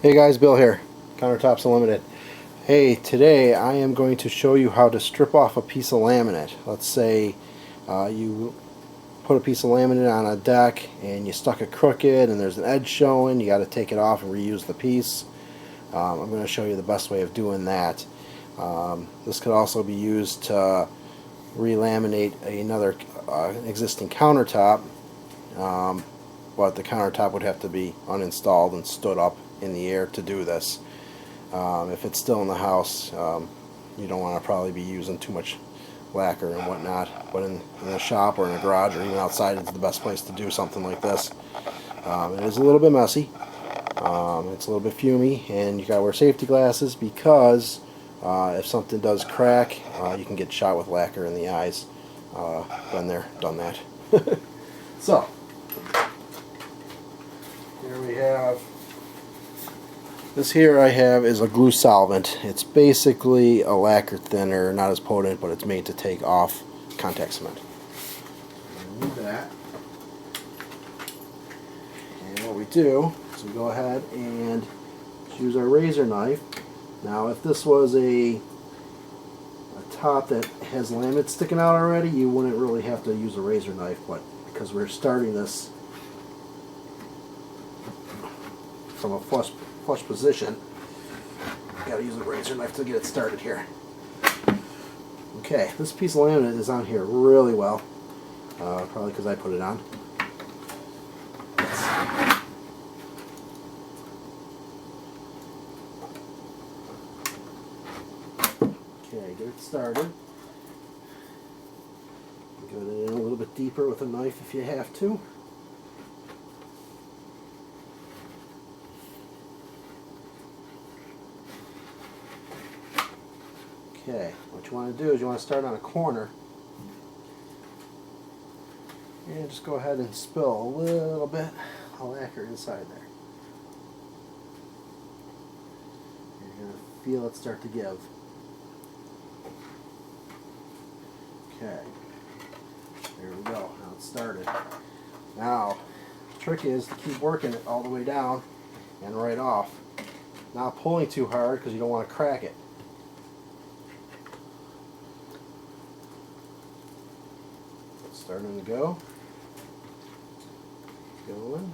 Hey guys, Bill here, Countertops Unlimited. Hey, today I am going to show you how to strip off a piece of laminate. Let's say you put a piece of laminate on a deck and you stuck it crooked and there's an edge showing. You got to take it off and reuse the piece. I'm going to show you the best way of doing that. This could also be used to relaminate another existing countertop, but the countertop would have to be uninstalled and stood up in the air to do this. If it's still in the house, you don't want to probably be using too much lacquer and whatnot, but in the shop or in the garage or even outside, it's the best place to do something like this. It is a little bit messy, it's a little bit fumy, and you gotta wear safety glasses because if something does crack, you can get shot with lacquer in the eyes. Been there, done that. So here we have this. Here I have is a glue solvent. It's basically a lacquer thinner, not as potent, but it's made to take off contact cement. Remove that. And what we do is we go ahead and use our razor knife. Now if this was a top that has laminate sticking out already, you wouldn't really have to use a razor knife, but because we're starting this from a flush position, you gotta use a razor knife to get it started here. Okay, this piece of laminate is on here really well, probably because I put it on. Okay, get it started. Get it in a little bit deeper with a knife if you have to. Okay, what you want to do is you want to start on a corner and just go ahead and spill a little bit of lacquer inside there. You're going to feel it start to give. Okay, there we go, now it's started. Now, the trick is to keep working it all the way down and right off. Not pulling too hard because you don't want to crack it. Starting to go. Going.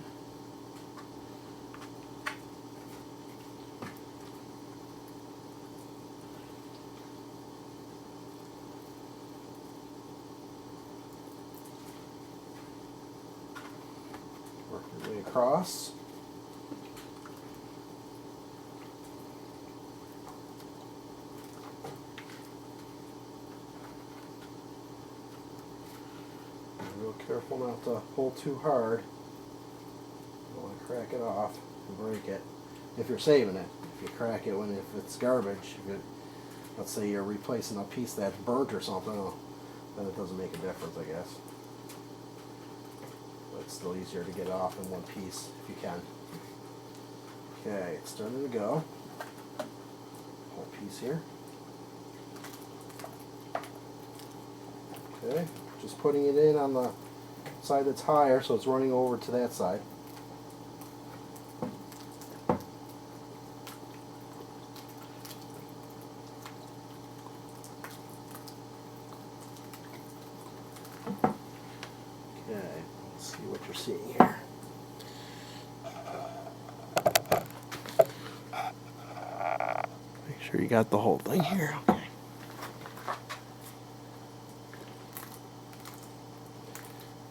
Work your way across. Real careful not to pull too hard. You don't want to crack it off and break it. If you're saving it, if you crack it if it's garbage, let's say you're replacing a piece that's burnt or something, then it doesn't make a difference, I guess. But it's still easier to get it off in one piece if you can. Okay, it's starting to go. Whole piece here. Okay. Just putting it in on the side that's higher so it's running over to that side. Okay, let's see what you're seeing here. Make sure you got the whole thing here. Okay.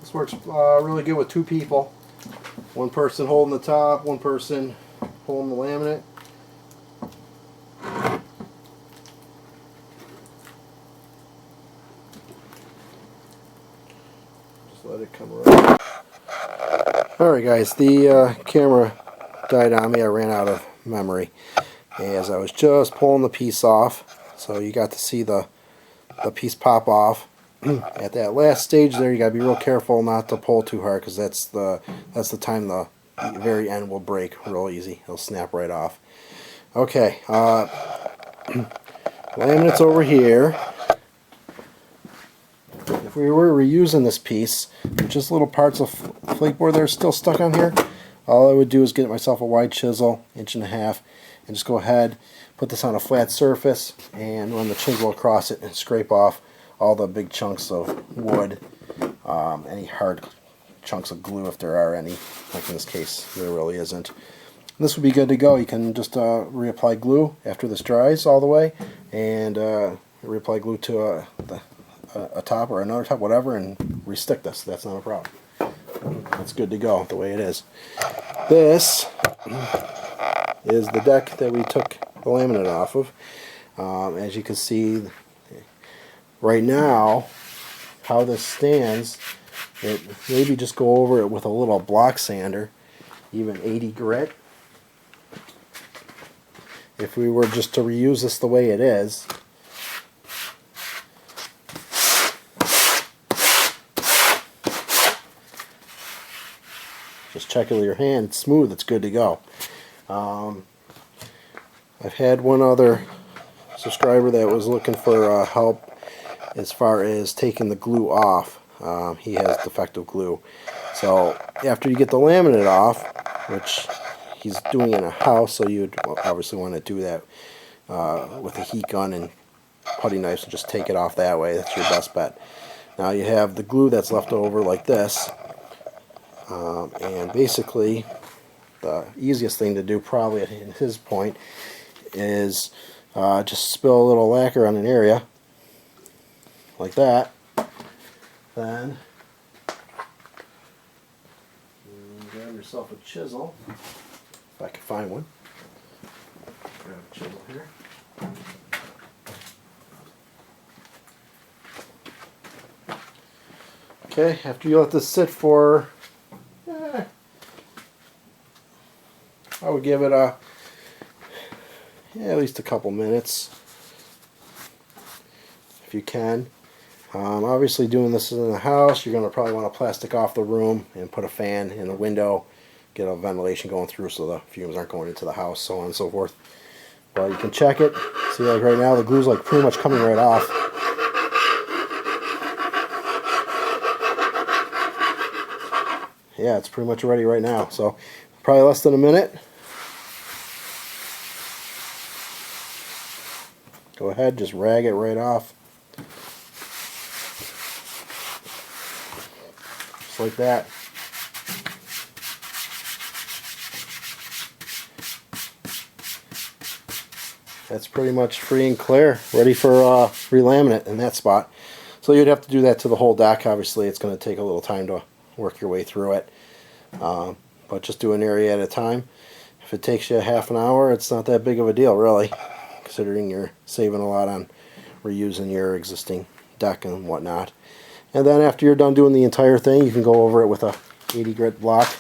This works really good with two people. One person holding the top, one person holding the laminate. Just let it come around. Alright guys, the camera died on me. I ran out of memory as I was just pulling the piece off. So you got to see the piece pop off. At that last stage there, you gotta be real careful not to pull too hard because that's the time the very end will break real easy. It'll snap right off. Okay, laminate's over here. If we were reusing this piece, just little parts of flake board that are still stuck on here, all I would do is get myself a wide chisel, 1.5 inches, and just go ahead, put this on a flat surface, and run the chisel across it and scrape off all the big chunks of wood, any hard chunks of glue if there are any. Like in this case, there really isn't. This would be good to go. You can just reapply glue after this dries all the way, and reapply glue to a top or another top, whatever, and restick this. That's not a problem. It's good to go the way it is. This is the deck that we took the laminate off of. As you can see right now, how this stands, it maybe just go over it with a little block sander, even 80 grit. If we were just to reuse this the way it is, just check it with your hand, it's smooth, it's good to go. I've had one other subscriber that was looking for help as far as taking the glue off. He has defective glue. So after you get the laminate off, which he's doing in a house, so you'd obviously want to do that with a heat gun and putty knives and just take it off that way. That's your best bet. Now you have the glue that's left over like this, and basically the easiest thing to do probably at his point is just spill a little lacquer on an area like that. Then grab yourself a chisel, if I can find one. Grab a chisel here. Okay, after you let this sit for, I would give it at least a couple minutes, if you can. Obviously doing this in the house, you're going to probably want to plastic off the room and put a fan in the window, get a ventilation going through so the fumes aren't going into the house, so on and so forth. But you can check it. See, like right now the glue's like pretty much coming right off. Yeah, it's pretty much ready right now, so probably less than a minute. Go ahead, just rag it right off. Just like that. That's pretty much free and clear, ready for relaminate in that spot. So you'd have to do that to the whole deck. Obviously it's going to take a little time to work your way through it, but just do an area at a time. If it takes you a half an hour, it's not that big of a deal really, considering you're saving a lot on reusing your existing deck and whatnot. And then after you're done doing the entire thing, you can go over it with a 80 grit block.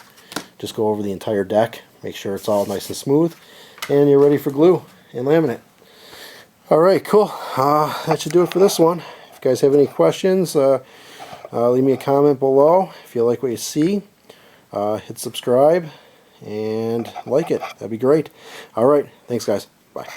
Just go over the entire deck, make sure it's all nice and smooth, and you're ready for glue and laminate. Alright, cool. That should do it for this one. If you guys have any questions, leave me a comment below. If you like what you see, hit subscribe and like it. That'd be great. Alright, thanks guys. Bye.